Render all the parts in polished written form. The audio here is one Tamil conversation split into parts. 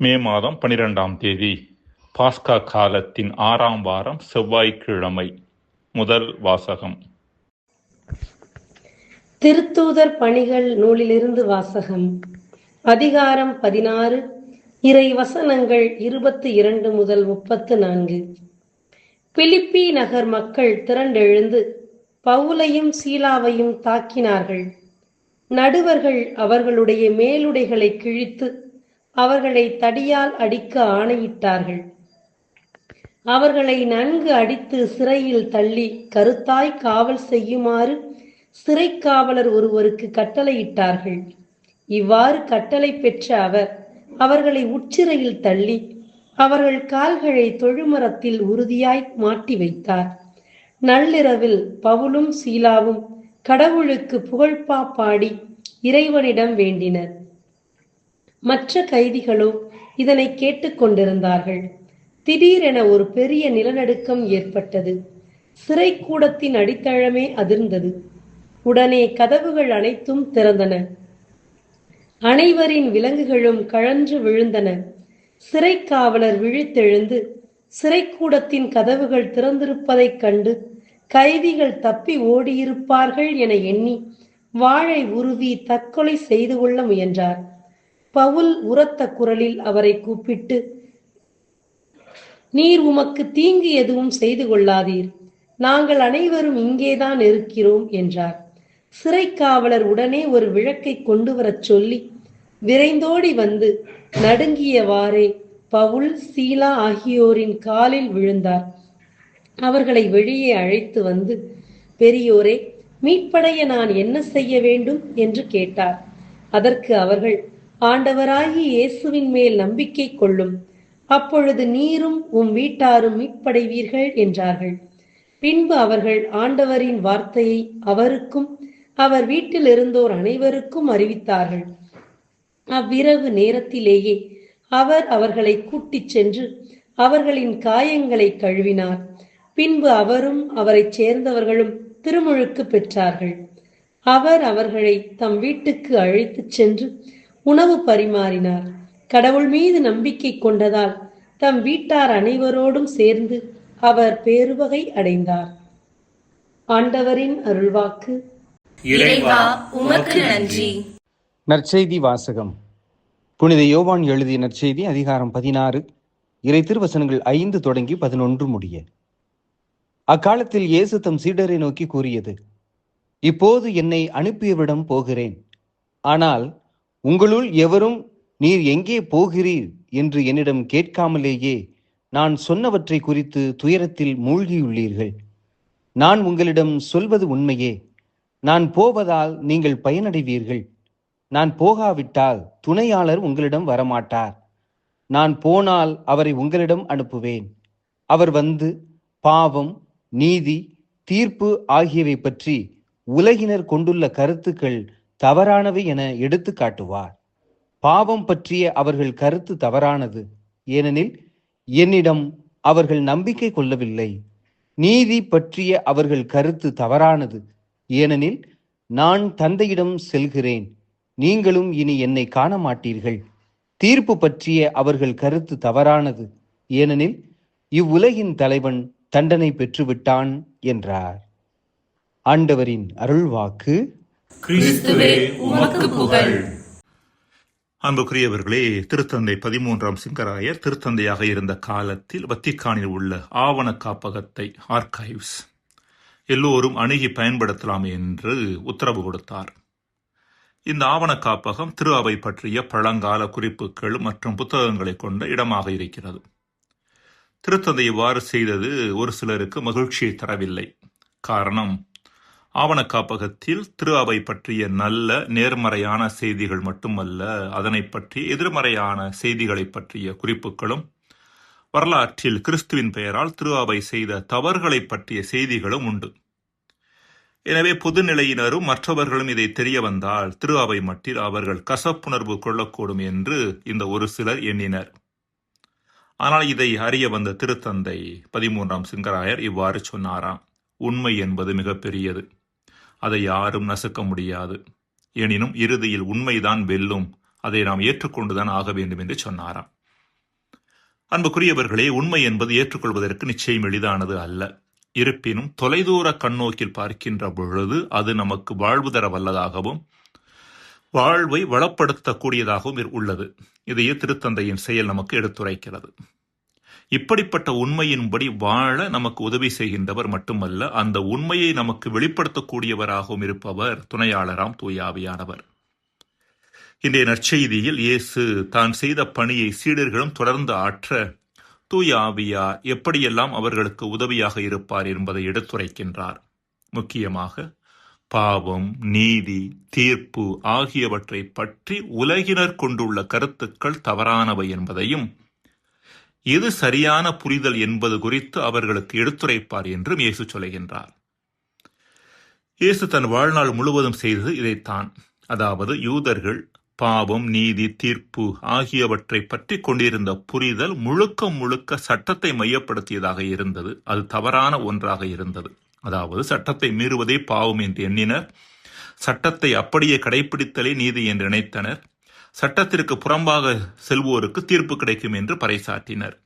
மே மாதம் 12ஆம் தேதி பாஸ்கா காலத்தின் 6ஆம் வாரம் செவ்வாய்க்கிழமை. முதல் வாசகம். திருத்தூதர் பணிகள் நூலிலிருந்து வாசகம். அதிகாரம் 16, இறை வசனங்கள் 22 முதல் 34. பிலிப்பி நகர் மக்கள் திரண்டெழுந்து பவுலையும் சீலாவையும் தாக்கினார்கள். நடுவர்கள் அவர்களுடைய மேலுடைகளை கிழித்து அவர்களை தடியால் அடிக்க ஆணையிட்டார்கள். அவர்களை நன்கு அடித்து சிறையில் தள்ளி கருத்தாய் காவல் செய்யுமாறு சிறை காவலர் ஒருவருக்கு கட்டளையிட்டார்கள். இவ்வாறு கட்டளை பெற்ற அவர் அவர்களை உட்சிறையில் தள்ளி அவர்கள் கால்களை தொழுமரத்தில் உறுதியாய் மாட்டி வைத்தார். நள்ளிரவில் பவுலும் சீலாவும் கடவுளுக்கு புகழ்பா பாடி இறைவனிடம் வேண்டினர். மற்ற கைதிகளோ இதனை கேட்டுக்கொண்டிருந்தார்கள். திடீரென ஒரு பெரிய நிலநடுக்கம் ஏற்பட்டது. சிறை கூடத்தின் அடித்தளமே அதிர்ந்தது. உடனே கதவுகள் அனைத்தும் திறந்தன. அனைவரின் விலங்குகளும் கழன்று விழுந்தன. சிறை காவலர் விழித்தெழுந்து சிறைக்கூடத்தின் கதவுகள் திறந்திருப்பதைக் கண்டு கைதிகள் தப்பி ஓடியிருப்பார்கள் என எண்ணி வாளை உருவி தற்கொலை செய்து கொள்ள முயன்றார். பவுல் உரத்த குரலில் அவரை கூப்பிட்டு, நீர் உமக்கு தீங்கு எதுவும் செய்து கொள்ளாதீர், நாங்கள் அனைவரும் இங்கேதான் இருக்கிறோம் என்றார். சிறை காவலர் உடனே ஒரு விளக்கை கொண்டு வரச் சொல்லி விரைந்தோடி வந்து நடுங்கியவாறே பவுல், சீலா ஆகியோரின் காலில் விழுந்தார். அவர்களை வெளியே அழைத்து வந்து, பெரியோரே, மீட்படைய நான் என்ன செய்ய வேண்டும் என்று கேட்டார். அதற்கு அவர்கள், ஆண்டவராகிய இயேசுவின் மேல் நம்பிக்கை கொள்ளும், அப்பொழுது நீரும் உம் வீட்டாரும் மீட்படைவீர்கள் என்றார்கள். பின்பு அவர்கள் ஆண்டவரின் வார்த்தையை அவருக்கும் அவர் வீட்டில் இருந்தோர் அனைவருக்கும் அறிவித்தார்கள். அவ்விரவு நேரத்திலேயே அவர் அவர்களை கூட்டிச் சென்று அவர்களின் காயங்களை கழுவினார். பின்பு அவரும் அவரைச் சேர்ந்தவர்களும் திருமுழுக்கு பெற்றார்கள். அவர் அவர்களை தம் வீட்டுக்கு அழைத்துச் சென்று உணவு பரிமாறினார். கடவுள் மீது நம்பிக்கை கொண்டதால் தம் வீட்டார் அனைவரோடும் சேர்ந்து அவர் பேருவகை அடைந்தார். ஆண்டவரின் அருள்வாக்கு. இறைவா, உமக்கு நன்றி. நற்செய்தி வாசகம். புனித யோவான் எழுதிய நற்செய்தி அதிகாரம் 16, இறை திருவசனங்கள் 5 தொடங்கி 11 முடிய. அக்காலத்தில் இயேசு தம் சீடரை நோக்கி கூறியது, இப்போது என்னை அனுப்பியவிடம் போகிறேன். ஆனால் உங்களுள் எவரும் நீர் எங்கே போகிறீர் என்று என்னிடம் கேட்காமலேயே நான் சொன்னவற்றை குறித்து துயரத்தில் மூழ்கியுள்ளீர்கள். நான் உங்களிடம் சொல்வது உண்மையே. நான் போவதால் நீங்கள் பயனடைவீர்கள். நான் போகாவிட்டால் துணையாளர் உங்களிடம் வரமாட்டார். நான் போனால் அவரை உங்களிடம் அனுப்புவேன். அவர் வந்து பாவம், நீதி, தீர்ப்பு ஆகியவை பற்றி உலகினர் கொண்டுள்ள கருத்துக்கள் தவறானவை என எடுத்து காட்டுவார். பாவம் பற்றிய அவர்கள் கருத்து தவறானது, ஏனெனில் என்னிடம் அவர்கள் நம்பிக்கை கொள்ளவில்லை. நீதி பற்றிய அவர்கள் கருத்து தவறானது, ஏனெனில் நான் தந்தையிடம் செல்கிறேன், நீங்களும் இனி என்னை காண மாட்டீர்கள். தீர்ப்பு பற்றிய அவர்கள் கருத்து தவறானது, ஏனெனில் இவ்வுலகின் தலைவன் தண்டனை பெற்றுவிட்டான் என்றார். ஆண்டவரின் அருள்வாக்கு. கிறிஸ்துவே, உமக்கு புகழ். அன்புக்குரியவர்களே, திருத்தந்தை 13ஆம் சிங்கராயர் திருத்தந்தையாக இருந்த காலத்தில் வத்திக்கானில் உள்ள ஆவண காப்பகத்தை, ஆர்கைவ்ஸ், எல்லோரும் அணுகி பயன்படுத்தலாம் என்று உத்தரவு கொடுத்தார். இந்த ஆவண காப்பகம் திரு அவை பற்றிய பழங்கால குறிப்புகள் மற்றும் புத்தகங்களை கொண்ட இடமாக இருக்கிறது. திருத்தந்தை இவ்வாறு செய்தது ஒரு சிலருக்கு மகிழ்ச்சியை தரவில்லை. காரணம், ஆவண காப்பகத்தில் திரு அவை பற்றிய நல்ல நேர்மறையான செய்திகள் மட்டுமல்ல, அதனை பற்றி எதிர்மறையான செய்திகளை பற்றிய குறிப்புகளும், வரலாற்றில் கிறிஸ்துவின் பெயரால் திரு அவை செய்த தவறுகளை பற்றிய செய்திகளும் உண்டு. எனவே பொதுநிலையினரும் மற்றவர்களும் இதை தெரிய வந்தால் திரு அவை மட்டில் அவர்கள் கசப்புணர்வு கொள்ளக்கூடும் என்று இந்த ஒரு சிலர் எண்ணினர். ஆனால் இதை அறிய வந்த திருத்தந்தை 13ஆம் சிங்கராயர் இவ்வாறு சொன்னாராம், உண்மை என்பது மிகப்பெரியது, அதை யாரும் நசுக்க முடியாது. எனினும் இறுதியில் உண்மைதான் வெல்லும், அதை நாம் ஏற்றுக்கொண்டுதான் ஆக வேண்டும் என்று சொன்னாராம். அன்புக்குரியவர்களே, உண்மை என்பது ஏற்றுக்கொள்வதற்கு நிச்சயம் எளிதானது அல்ல. இருப்பினும் தொலைதூர கண்ணோக்கில் பார்க்கின்ற பொழுது அது நமக்கு வாழ்வு தர வல்லதாகவும் வாழ்வை வளப்படுத்தக்கூடியதாகவும் உள்ளது. இதையே திருத்தந்தையின் செயல் நமக்கு எடுத்துரைக்கிறது. இப்படிப்பட்ட உண்மையின்படி வாழ நமக்கு உதவி செய்கின்றவர் மட்டுமல்ல, அந்த உண்மையை நமக்கு வெளிப்படுத்தக்கூடியவராகவும் இருப்பவர் துணையாளராம் தூய ஆவியானவர். இன்றைய நற்செய்தியில் இயேசு தான் செய்த பணியை சீடர்களும் தொடர்ந்து ஆற்ற தூய ஆவியார் எப்படியெல்லாம் அவர்களுக்கு உதவியாக இருப்பார் என்பதை எடுத்துரைக்கின்றார். முக்கியமாக பாவம், நீதி, தீர்ப்பு ஆகியவற்றை பற்றி உலகினர் கொண்டுள்ள கருத்துக்கள் தவறானவை என்பதையும், எது சரியான புரிதல் என்பது குறித்து அவர்களுக்கு எடுத்துரைப்பார் என்றும் இயேசு சொல்கின்றார். இயேசு தன் வாழ்நாள் முழுவதும் செய்தது இதைத்தான். அதாவது யூதர்கள் பாவம், நீதி, தீர்ப்பு ஆகியவற்றை பற்றி கொண்டிருந்த புரிதல் முழுக்க முழுக்க சட்டத்தை மையப்படுத்தியதாக இருந்தது. அது தவறான ஒன்றாக இருந்தது. அதாவது சட்டத்தை மீறுவதே பாவம் என்று எண்ணினர். சட்டத்தை அப்படியே கடைபிடித்தலே நீதி என்று நினைத்தனர். சட்டத்திற்கு புறம்பாக செல்வோருக்கு தீர்ப்பு கிடைக்கும் என்று பறைசாற்றினர்.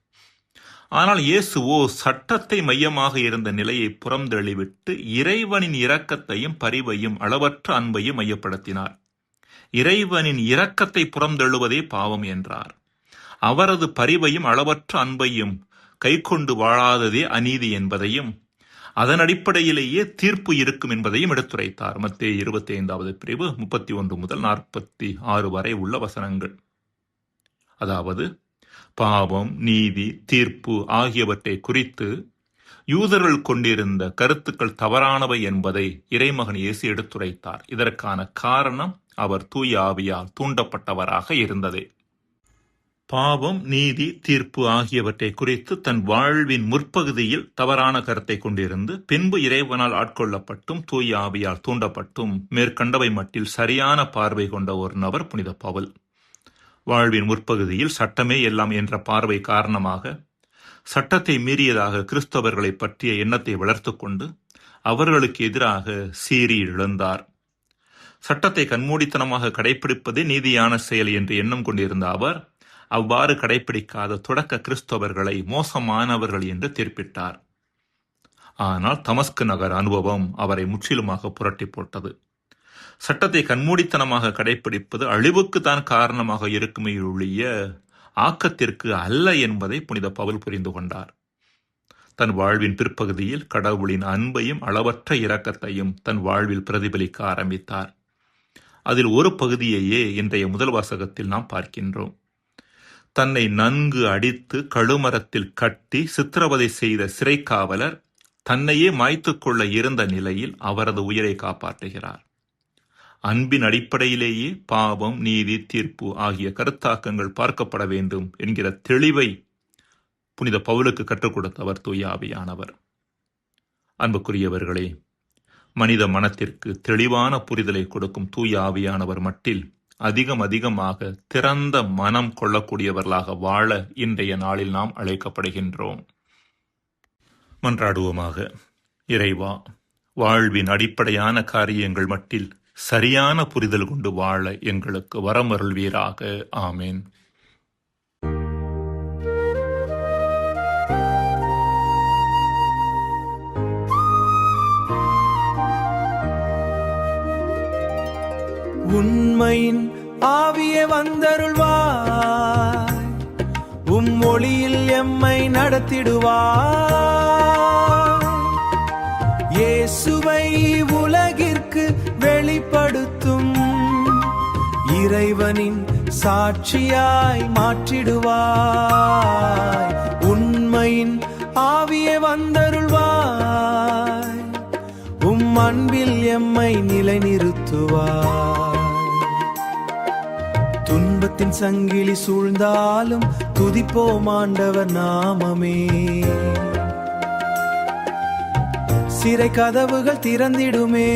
ஆனால் இயேசுவோ சட்டத்தை மையமாக இருந்த நிலையை புறந்தள்ளிவிட்டு இறைவனின் இரக்கத்தையும் பரிவையும் அளவற்ற அன்பையும் மையப்படுத்தினார். இறைவனின் இரக்கத்தை புறந்தள்ளுவதே பாவம் என்றார். அவரது பரிவையும் அளவற்ற அன்பையும் கைக்கொண்டு வாழாததே அநீதி என்பதையும், அதன் அடிப்படையிலேயே தீர்ப்பு இருக்கும் என்பதையும் எடுத்துரைத்தார். மத்தேயு 25வது பிரிவு 31 முதல் 46 வரை உள்ள வசனங்கள். அதாவது பாவம், நீதி, தீர்ப்பு ஆகியவற்றை குறித்து யூதர்கள் கொண்டிருந்த கருத்துக்கள் தவறானவை என்பதை இறைமகன் இயேசு எடுத்துரைத்தார். இதற்கான காரணம் அவர் தூய ஆவியால் தூண்டப்பட்டவராக இருந்ததே. பாவம், நீதி, தீர்ப்பு ஆகியவற்றை குறித்து தன் வாழ்வின் முற்பகுதியில் தவறான கருத்தை கொண்டிருந்து பின்பு இறைவனால் ஆட்கொள்ளப்பட்டும் தூய ஆவியால் தூண்டப்பட்டும் மேற்கண்டவை மட்டில் சரியான பார்வை கொண்ட ஒரு நபர் புனித பவுல். வாழ்வின் முற்பகுதியில் சட்டமே எல்லாம் என்ற பார்வை காரணமாக சட்டத்தை மீறியதாக கிறிஸ்தவர்களை பற்றிய எண்ணத்தை வளர்த்து கொண்டு அவர்களுக்கு எதிராக சீறி எழுந்தார். சட்டத்தை கண்மூடித்தனமாக கடைபிடிப்பதே நீதியான செயல் என்று எண்ணம் கொண்டிருந்த அவர் அவ்வாறு கடைபிடிக்காத தொடக்க கிறிஸ்தவர்களை மோசமானவர்கள் என்று தீர்ப்பிட்டார். ஆனால் தமஸ்கு நகர் அனுபவம் அவரை முற்றிலுமாக புரட்டி போட்டது. சட்டத்தை கண்மூடித்தனமாக கடைபிடிப்பது அழிவுக்கு தான் காரணமாக இருக்குமே ஒழிய ஆக்கத்திற்கு அல்ல என்பதை புனித பவுல் புரிந்து கொண்டார். தன் வாழ்வின் பிற்பகுதியில் கடவுளின் அன்பையும் அளவற்ற இரக்கத்தையும் தன் வாழ்வில் பிரதிபலிக்க ஆரம்பித்தார். அதில் ஒரு பகுதியையே இன்றைய முதல் வாசகத்தில் நாம் பார்க்கின்றோம். தன்னை நன்கு அடித்து கழுமரத்தில் கட்டி சித்திரவதை செய்த சிறைக்காவலர் தன்னையே மாய்த்துக் கொள்ள இருந்த நிலையில் அவரது உயிரை காப்பாற்றுகிறார். அன்பின் அடிப்படையிலேயே பாவம், நீதி, தீர்ப்பு ஆகிய கருத்தாக்கங்கள் பார்க்கப்பட வேண்டும் என்கிற தெளிவை புனித பவுலுக்கு கற்றுக் கொடுத்தவர் தூய ஆவியானவர். அன்புக்குரியவர்களே, மனித மனத்திற்கு தெளிவான புரிதலை கொடுக்கும் தூய ஆவியானவர் மட்டில் அதிகமாக திறந்த மனம் கொள்ளக்கூடியவர்களாக வாழ இன்றைய நாளில் நாம் அழைக்கப்படுகின்றோம். மன்றாடுவோமாக. இறைவா, வாழ்வின் அடிப்படையான காரியங்கள் மட்டில் சரியான புரிதல் கொண்டு வாழ எங்களுக்கு வரமருள்வீராக. ஆமேன். உண்மையின் ஆவியே வந்தருள்வாய், ஒளியில் எம்மை நடத்திடுவாய். இயேசுவை உலகிற்கு வெளிப்படுத்தும் இறைவனின் சாட்சியாய் மாற்றிடுவாய். உண்மையின் ஆவியே வந்தருள்வாய், அன்பில் எம்மை நிலைநிறுத்துவாய். துன்பத்தின் சங்கிலி சூழ்ந்தாலும் துதிப்போம் ஆண்டவர் நாமமே. சிறை கதவுகள் திறந்திடுமே,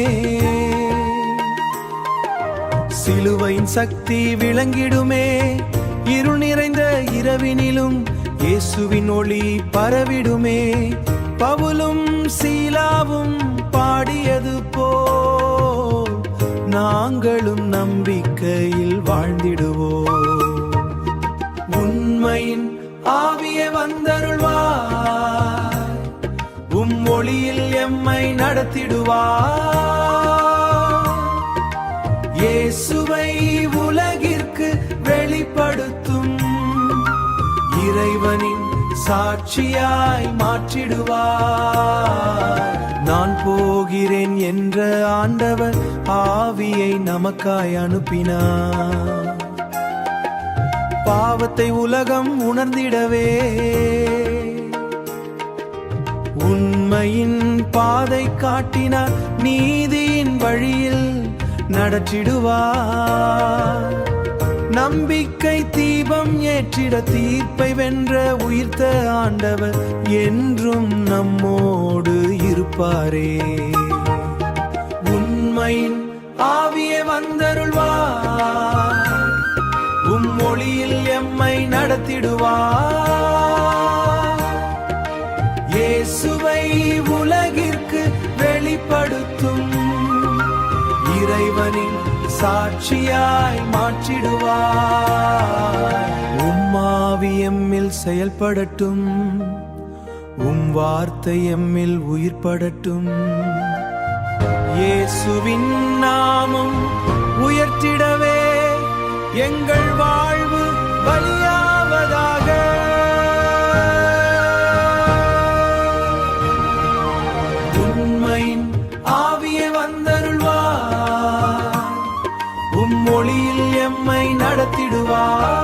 சிலுவையின் சக்தி விளங்கிடுமே. இருள் நிறைந்த இரவினிலும் இயேசுவின் ஒளி பரவிடுமே. பவுலும் சீலாவும் பாடியது போல் நாங்களும் நம்பிக்கையில் வாழ்ந்திடுவோம். உண்மையின் ஆவியே வந்தருள்வார், உம் ஒளியில் எம்மை நடத்திடுவார். இயேசுவை உலகிற்கு வெளிப்படுத்தும் இறைவனின் சாட்சியாய் மாற்றிடுவார். நான் போகிறேன் என்ற ஆண்டவர் ஆவியை நமக்காய் அனுப்பினார். பாவத்தை உலகம் உணர்ந்திடவே உண்மையின் பாதை காட்டினார், நீதியின் வழியில் நடத்திடுவார். நம்பிக்கை தீபம் ஏற்றிட தீர்ப்பை வென்ற உயிர்த்த ஆண்டவர் என்றும் நம்மோடு இருப்பாரே. உண்மையின் ஆவியே வந்தருள்வார், உம் ஒளியில் எம்மை நடத்திடுவார். இயேசுவை உலகிற்கு வெளிப்படுத்தும் இறைவனின் சாட்சியாய் மாற்றிடுவார். உம்மாவி எம்மில் செயல்படட்டும், உம் வார்த்தை எம்மில் உயிர்ப்படட்டும். இயேசுவின் நாமம் உயர்த்திடவே எங்கள் வாழ்வு பலியாவதாக. உண்மையின் ஆவியே வந்தருள்வார், உம் ஒளியில் எம்மை நடத்திடுவார்.